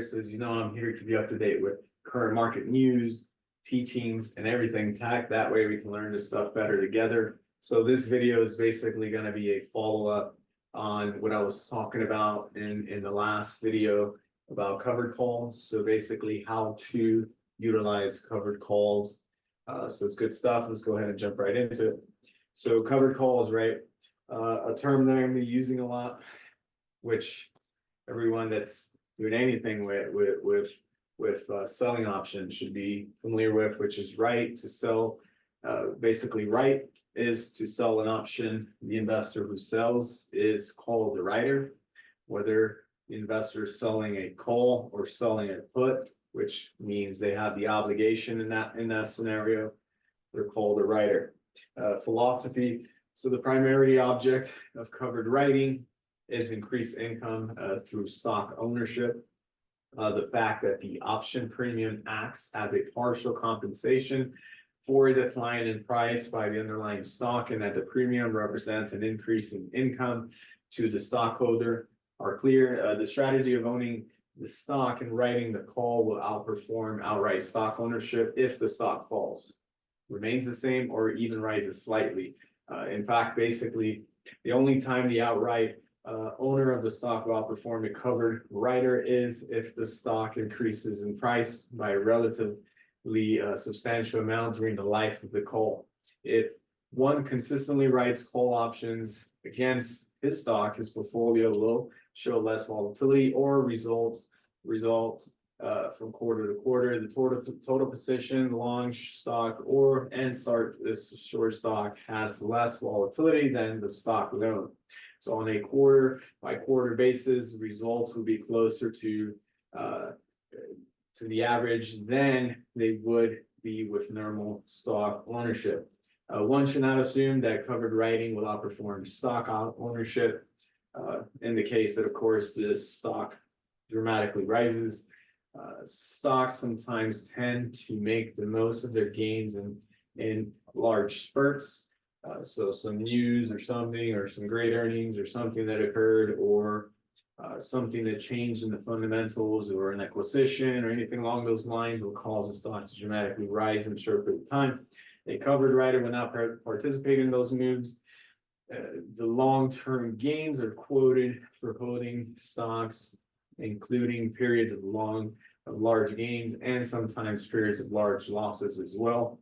here. So as you know, I'm here to keep you up to date with current market news, teachings, and everything tech. That way we can learn this stuff better together. So this video is basically going to be a follow-up on what I was talking about in the last video about covered calls. So basically how to utilize covered calls. So it's good stuff. Let's go ahead and jump right into it. So covered calls, right? A term that I'm gonna be using a lot, which everyone that's doing anything with selling options should be familiar with, which is right to sell. Basically, right is to sell an option. The investor who sells is called the writer. Whether the investor is selling a call or selling a put, which means they have the obligation in that scenario, they're called a writer. Philosophy. So the primary object of covered writing is increased income through stock ownership. The fact that the option premium acts as a partial compensation for a decline in price by the underlying stock, and that the premium represents an increase in income to the stockholder are clear. The strategy of owning the stock and writing the call will outperform outright stock ownership if the stock falls, remains the same, or even rises slightly. In fact, basically, the only time the outright owner of the stock will outperform the covered writer is if the stock increases in price by a relatively substantial amount during the life of the call. If one consistently writes call options against his stock, his portfolio will show less volatility or result from quarter to quarter. The total position, long stock and short stock has less volatility than the stock alone. So on a quarter by quarter basis, results will be closer to the average than they would be with normal stock ownership. One should not assume that covered writing will outperform stock ownership in the case that, of course, the stock dramatically rises. Stocks sometimes tend to make the most of their gains in large spurts. So some news or something, or some great earnings or something that occurred, or something that changed in the fundamentals, or an acquisition or anything along those lines will cause the stock to dramatically rise in a short period of time. A covered writer will not participate in those moves. The long-term gains are quoted for holding stocks, including periods of large gains and sometimes periods of large losses as well.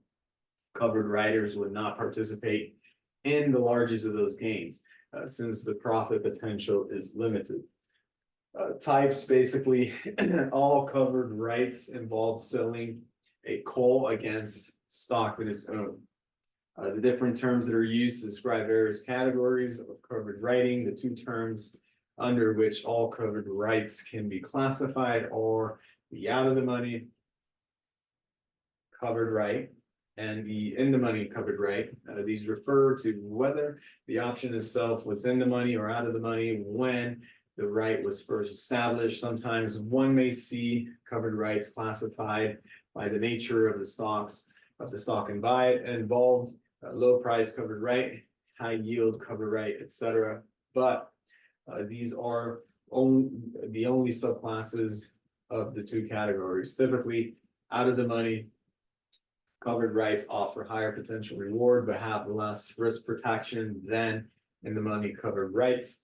Covered writers would not participate in the largest of those gains since the profit potential is limited. Types, basically, all covered writes involve selling a call against stock that is owned. The different terms that are used to describe various categories of covered writing, the two terms under which all covered writes can be classified are the out of the money covered write and the in the money covered write. These refer to whether the option itself was in the money or out of the money when the right was first established. Sometimes one may see covered writes classified by the nature of the stock and buy it involved, low price covered write, high yield covered write, etc. But these are the only subclasses of the two categories. Typically, out of the money covered writes offer higher potential reward but have less risk protection than in the money covered writes.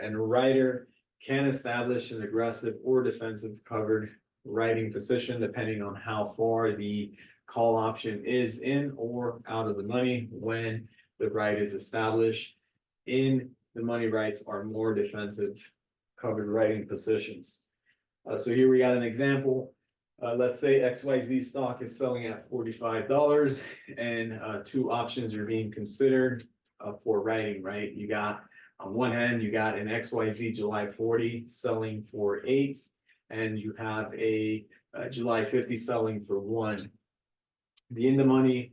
And a writer can establish an aggressive or defensive covered writing position depending on how far the call option is in or out of the money. When the right is established, in the money writes are more defensive covered writing positions. So here we got an example. Let's say XYZ stock is selling at $45 and two options are being considered for writing, right? You got, on one hand, you got an XYZ July 40 selling for 8, and you have a July 50 selling for 1. The in the money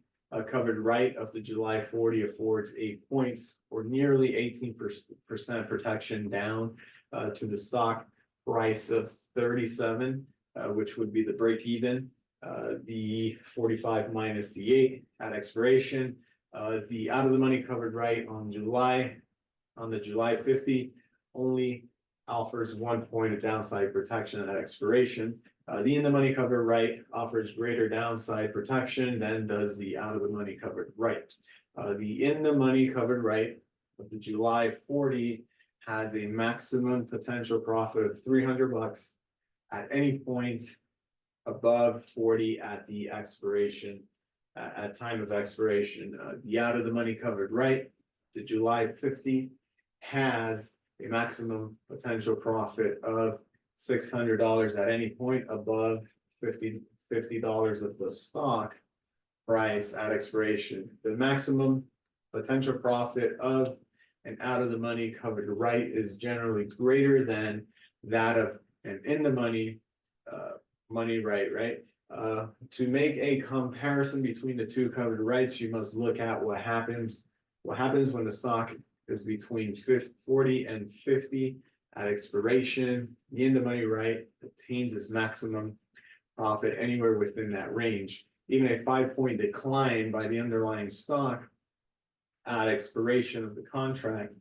covered write of the July 40 affords 8 points, or nearly 18% protection down to the stock price of 37, which would be the break even. The 45 minus the 8 at expiration. The out of the money covered write on the July 50 only offers 1 point of downside protection at expiration. The in-the-money covered right offers greater downside protection than does the out-of-the-money covered right. The in-the-money covered right of the July 40 has a maximum potential profit of $300 at any point above 40 at the expiration, at time of expiration. The out-of-the-money covered right to July 50 has a maximum potential profit of $600 at any point above $50 of the stock price at expiration. The maximum potential profit of an out of the money covered right is generally greater than that of an in the money money right. To make a comparison between the two covered rights, you must look at what happens when the stock is between 40 and 50 at expiration. The in the money right obtains its maximum profit anywhere within that range. Even a 5-point decline by the underlying stock at expiration of the contract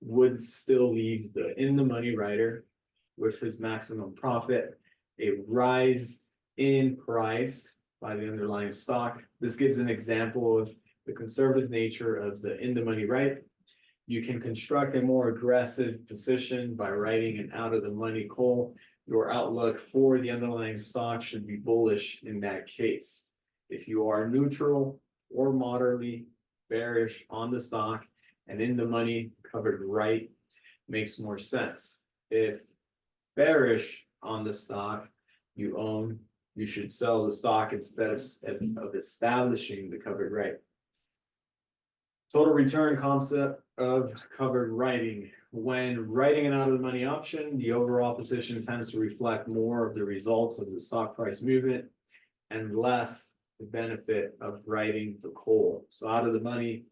would still leave the in the money writer with his maximum profit. A rise in price by the underlying stock. This gives an example of the conservative nature of the in the money right. You can construct a more aggressive position by writing an out of the money call. Your outlook for the underlying stock should be bullish in that case. If you are neutral or moderately bearish on the stock, and in the money covered right makes more sense. If bearish on the stock you own, you should sell the stock instead of establishing the covered right. Total return concept of covered writing. When writing an out of the money option, the overall position tends to reflect more of the results of the stock price movement and less the benefit of writing the call. So out of the money,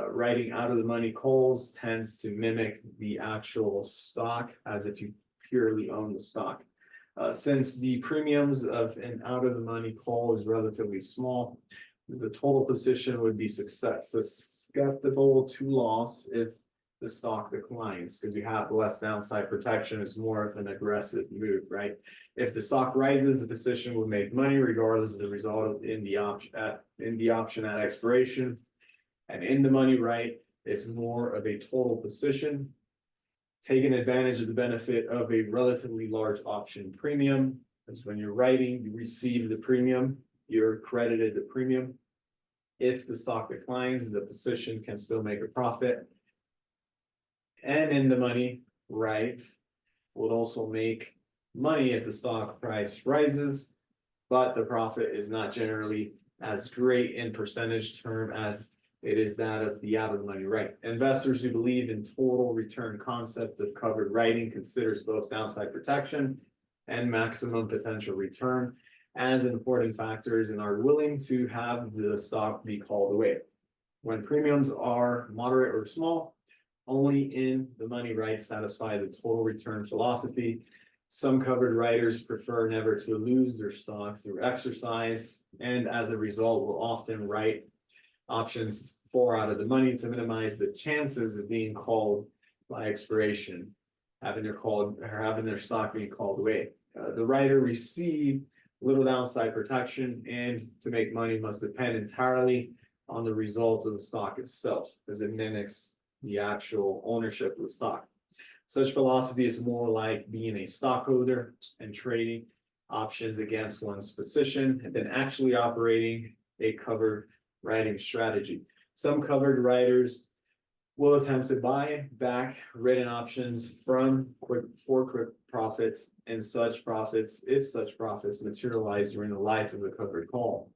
writing out of the money calls tends to mimic the actual stock as if you purely own the stock. Since the premiums of an out of the money call is relatively small, the total position would be susceptible to loss if the stock declines, because you have less downside protection. It's more of an aggressive move, right? If the stock rises, the position would make money regardless of the result in the option at expiration. And in the money right is more of a total position, taking advantage of the benefit of a relatively large option premium. Because when you're writing, you receive the premium, you're credited the premium. If the stock declines, the position can still make a profit. And in the money right would also make money if the stock price rises, but the profit is not generally as great in percentage term as it is that of the out of the money right. Investors who believe in total return concept of covered writing considers both downside protection and maximum potential return as important factors and are willing to have the stock be called away. When premiums are moderate or small, only in the money right satisfy the total return philosophy. Some covered writers prefer never to lose their stock through exercise, and as a result will often write options for out of the money to minimize the chances of being called by expiration, having their stock being called away. The writer received little downside protection, and to make money must depend entirely on the results of the stock itself, as it mimics the actual ownership of the stock. Such philosophy is more like being a stockholder and trading options against one's position than actually operating a covered writing strategy. Some covered writers will attempt to buy back written options for quick profits, and such profits, if such profits materialize during the life of the covered call.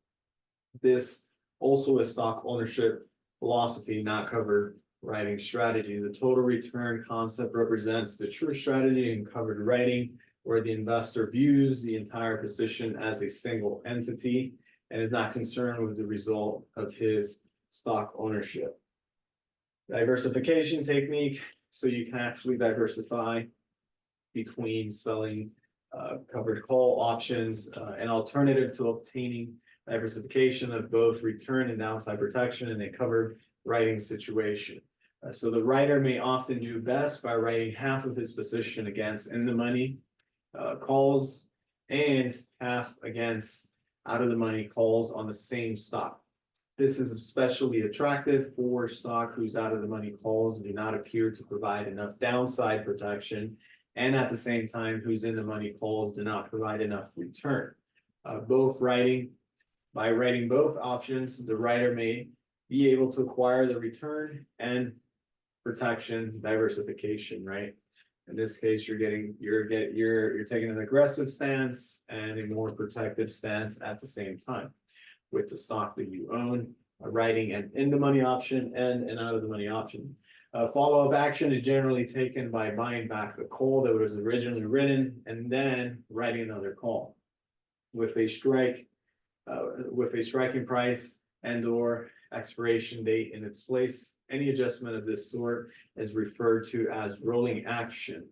This also is stock ownership philosophy, not covered writing strategy. The total return concept represents the true strategy in covered writing, where the investor views the entire position as a single entity and is not concerned with the result of his stock ownership. Diversification technique. So you can actually diversify between selling covered call options, an alternative to obtaining diversification of both return and downside protection in a covered writing situation. So the writer may often do best by writing half of his position against in the money calls and half against out of the money calls on the same stock. This is especially attractive for stock whose out of the money calls do not appear to provide enough downside protection, and at the same time whose in the money calls do not provide enough return. By writing both options, the writer may be able to acquire the return and protection diversification, right? In this case, you're taking an aggressive stance and a more protective stance at the same time with the stock that you own, writing an in the money option and an out of the money option. Follow-up action is generally taken by buying back the call that was originally written and then writing another call with a striking price and or expiration date in its place. Any adjustment of this sort is referred to as rolling action.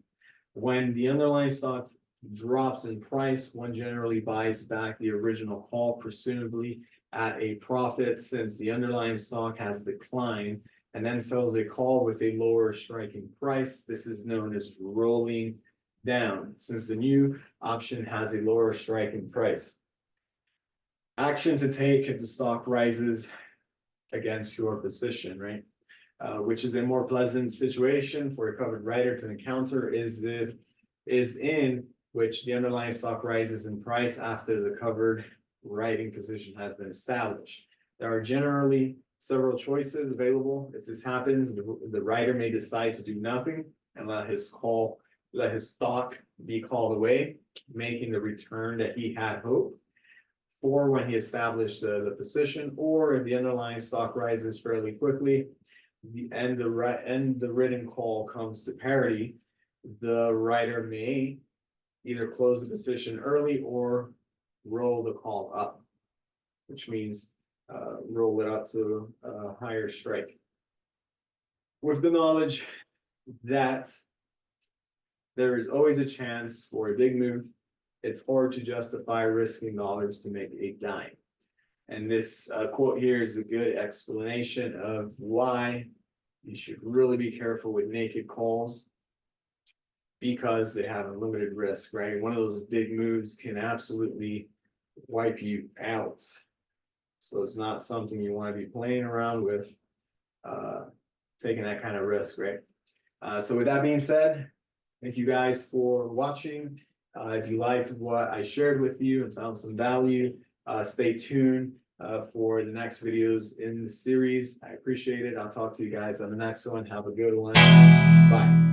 When the underlying stock drops in price, one generally buys back the original call, presumably at a profit since the underlying stock has declined, and then sells a call with a lower striking price. This is known as rolling down, since the new option has a lower striking price. Action to take if the stock rises against your position, right? Which is a more pleasant situation for a covered writer to encounter is in which the underlying stock rises in price after the covered writing position has been established. There are generally several choices available. If this happens, the writer may decide to do nothing and let his stock be called away, making the return that he had hoped for when he established the position, or if the underlying stock rises fairly quickly, the written call comes to parity, the writer may either close the position early or roll the call up, which means roll it up to a higher strike. With the knowledge that there is always a chance for a big move, it's hard to justify risking dollars to make a dime. And this quote here is a good explanation of why you should really be careful with naked calls, because they have a limited risk, right? One of those big moves can absolutely wipe you out. So it's not something you want to be playing around with, taking that kind of risk, right? So with that being said, thank you guys for watching. If you liked what I shared with you and found some value, stay tuned for the next videos in the series. I appreciate it. I'll talk to you guys on the next one. Have a good one. Bye.